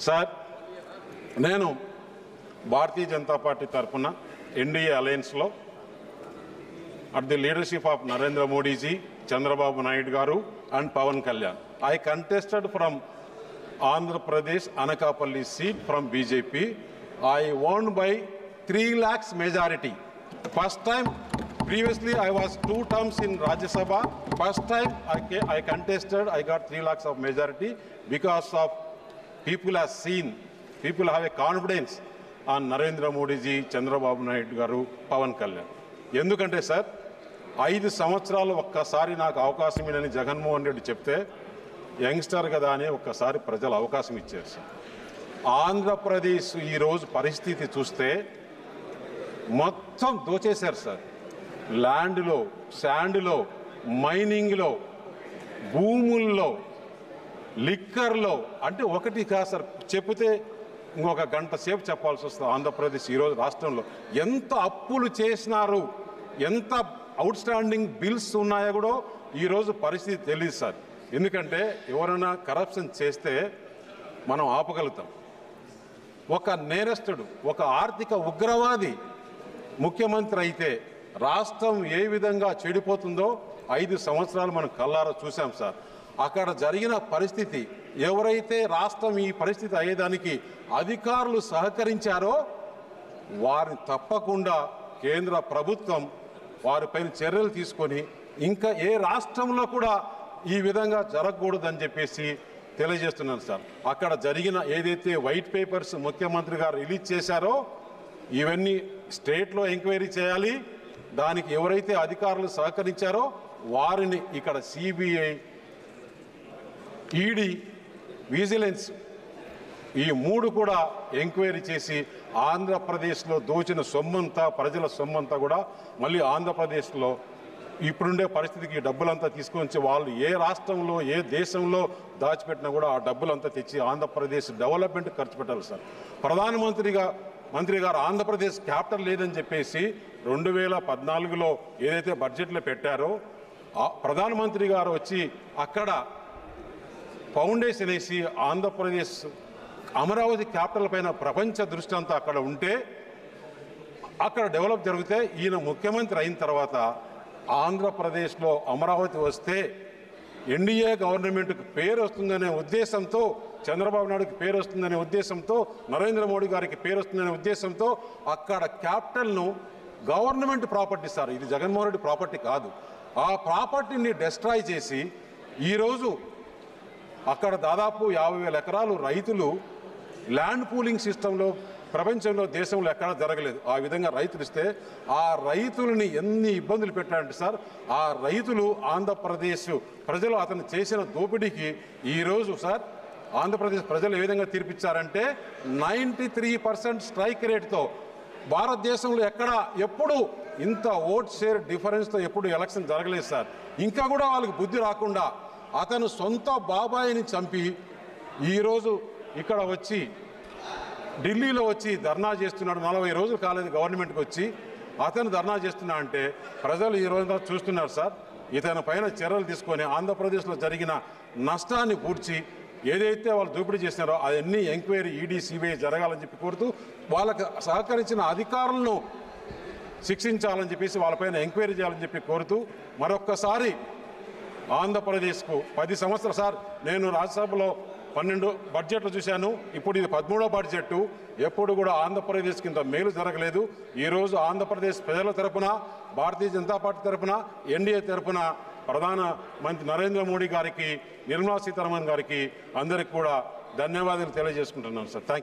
Sir, నేను Bharatiya Janata party తరఫున NDA అలయన్స్లో at the leadership of Narendra Modi ji, Chandrababu Naidu garu and Pawan Kalyan. I contested from Andhra Pradesh Anakapalli seat from BJP. I won by 3 lakhs majority. First time, previously I was 2 terms in Rajya Sabha. First time I contested, I got 3 lakhs of majority because of people have seen, people have a confidence on Narendra Modi ji, Chandrababu Naidu garu, Pawan Kalyan. ఎందుకంటే sir 5 సంవత్సరాలు ఒక్కసారి నాకు అవకాశం ఇవ్వని జగన్మోహన్ రెడ్డి చెప్తే youngster కదా అని ఒక్కసారి ప్రజలు అవకాశం ఇచ్చారు సార్. ఆంధ్రప్రదేశ్ ఈరోజు పరిస్థితి చూస్తే మొత్తం దోచేశారు సార్. ల్యాండ్లో, శాండ్లో, మైనింగ్లో, భూముల్లో, లిక్కర్లో, అంటే ఒకటి కాదు సార్, చెప్తే ఇంకొక గంట సేపు చెప్పాల్సి వస్తుంది. ఆంధ్రప్రదేశ్ ఈరోజు రాష్ట్రంలో ఎంత అప్పులు చేసినారు, ఎంత అవుట్ స్టాండింగ్ బిల్స్ ఉన్నాయో కూడా ఈరోజు పరిస్థితి తెలియదు సార్. ఎందుకంటే ఎవరైనా కరప్షన్ చేస్తే మనం ఆపగలుగుతాం. ఒక నేరస్తుడు, ఒక ఆర్థిక ఉగ్రవాది ముఖ్యమంత్రి అయితే రాష్ట్రం ఏ విధంగా చెడిపోతుందో 5 సంవత్సరాలు మనం కళ్ళారా చూసాం సార్. అక్కడ జరిగిన పరిస్థితి, ఎవరైతే రాష్ట్రం ఈ పరిస్థితి అయ్యేదానికి అధికారులు సహకరించారో వారిని తప్పకుండా కేంద్ర ప్రభుత్వం వారిపైన చర్యలు తీసుకొని ఇంకా ఏ రాష్ట్రంలో కూడా ఈ విధంగా జరగకూడదని చెప్పేసి తెలియజేస్తున్నాను సార్. అక్కడ జరిగిన ఏదైతే వైట్ పేపర్స్ ముఖ్యమంత్రి గారు రిలీజ్ చేశారో ఇవన్నీ స్టేట్లో ఎంక్వైరీ చేయాలి. దానికి ఎవరైతే అధికారులు సహకరించారో వారిని ఇక్కడ సిబిఐ, ఈడీ, విజిలెన్స్ ఈ 3 కూడా ఎంక్వైరీ చేసి ఆంధ్రప్రదేశ్లో దోచిన సొమ్మంతా, ప్రజల సొమ్మంతా కూడా మళ్ళీ ఆంధ్రప్రదేశ్లో ఇప్పుడుండే పరిస్థితికి డబ్బులంతా తీసుకొని వాళ్ళు ఏ రాష్ట్రంలో, ఏ దేశంలో దాచిపెట్టినా కూడా ఆ డబ్బులంతా తెచ్చి ఆంధ్రప్రదేశ్ డెవలప్మెంట్ ఖర్చు పెట్టాలి సార్. మంత్రి గారు ఆంధ్రప్రదేశ్ క్యాపిటల్ లేదని చెప్పేసి 2014లో ఏదైతే బడ్జెట్లో పెట్టారో ప్రధానమంత్రి గారు వచ్చి అక్కడ ఫౌండేషన్ వేసి ఆంధ్రప్రదేశ్ అమరావతి క్యాపిటల్ పైన ప్రపంచ దృష్టి అంతా అక్కడ ఉంటే అక్కడ డెవలప్ జరిగితే ఈయన ముఖ్యమంత్రి అయిన తర్వాత ఆంధ్రప్రదేశ్లో అమరావతి వస్తే ఎన్డీఏ గవర్నమెంట్కి పేరు వస్తుందనే ఉద్దేశంతో, చంద్రబాబు నాయుడుకి పేరు వస్తుందనే ఉద్దేశంతో, నరేంద్ర మోడీ గారికి పేరు వస్తుందనే ఉద్దేశంతో అక్కడ క్యాపిటల్ను గవర్నమెంట్ ప్రాపర్టీ సార్, ఇది జగన్మోహన్ రెడ్డి ప్రాపర్టీ కాదు, ఆ ప్రాపర్టీని డిస్ట్రాయ్ చేసి ఈరోజు అక్కడ దాదాపు 50,000 ఎకరాలు రైతులు ల్యాండ్ పూలింగ్ సిస్టంలో ప్రపంచంలో, దేశంలో ఎక్కడా జరగలేదు. ఆ విధంగా రైతులు ఇస్తే ఆ రైతులని ఎన్ని ఇబ్బందులు పెట్టారంటే సార్, ఆ రైతులు ఆంధ్రప్రదేశ్ ప్రజలు అతను చేసిన దోపిడీకి ఈరోజు సార్ ఆంధ్రప్రదేశ్ ప్రజలు ఏ విధంగా తీర్పిచ్చారంటే 93% స్ట్రైక్ రేట్తో భారతదేశంలో ఎప్పుడు ఇంత ఓట్ షేర్ డిఫరెన్స్తో ఎప్పుడు ఎలక్షన్ జరగలేదు సార్. ఇంకా కూడా వాళ్ళకి బుద్ధి రాకుండా అతను సొంత బాబాయిని చంపి ఈరోజు ఇక్కడ వచ్చి ఢిల్లీలో వచ్చి ధర్నా చేస్తున్నాడు. 40 రోజులు కాలేదు గవర్నమెంట్కి వచ్చి అతను ధర్నా చేస్తున్నా అంటే ప్రజలు ఈ రోజున చూస్తున్నారు సార్. ఇతని పైన చర్యలు తీసుకొని ఆంధ్రప్రదేశ్లో జరిగిన నష్టాన్ని పూడ్చి ఏదైతే వాళ్ళు దోపిడీ చేస్తున్నారో అవన్నీ ఎంక్వైరీ, ఈడీ, సిబిఐ జరగాలని చెప్పి కోరుతూ వాళ్ళకు సహకరించిన అధికారులను శిక్షించాలని చెప్పేసి వాళ్ళపైన ఎంక్వైరీ చేయాలని చెప్పి కోరుతూ మరొక్కసారి ఆంధ్రప్రదేశ్కు 10 సంవత్సరాలు సార్, నేను రాజ్యసభలో 12 బడ్జెట్లు చూశాను, ఇప్పుడు ఇది 13వ బడ్జెట్. ఎప్పుడు కూడా ఆంధ్రప్రదేశ్ కింద మేలు జరగలేదు. ఈరోజు ఆంధ్రప్రదేశ్ ప్రజల తరపున, భారతీయ జనతా పార్టీ తరపున, ఎన్డీఏ తరపున ప్రధానమంత్రి నరేంద్ర మోడీ గారికి, నిర్మలా సీతారామన్ గారికి అందరికి కూడా ధన్యవాదాలు తెలియజేసుకుంటున్నాను సార్. Thank you.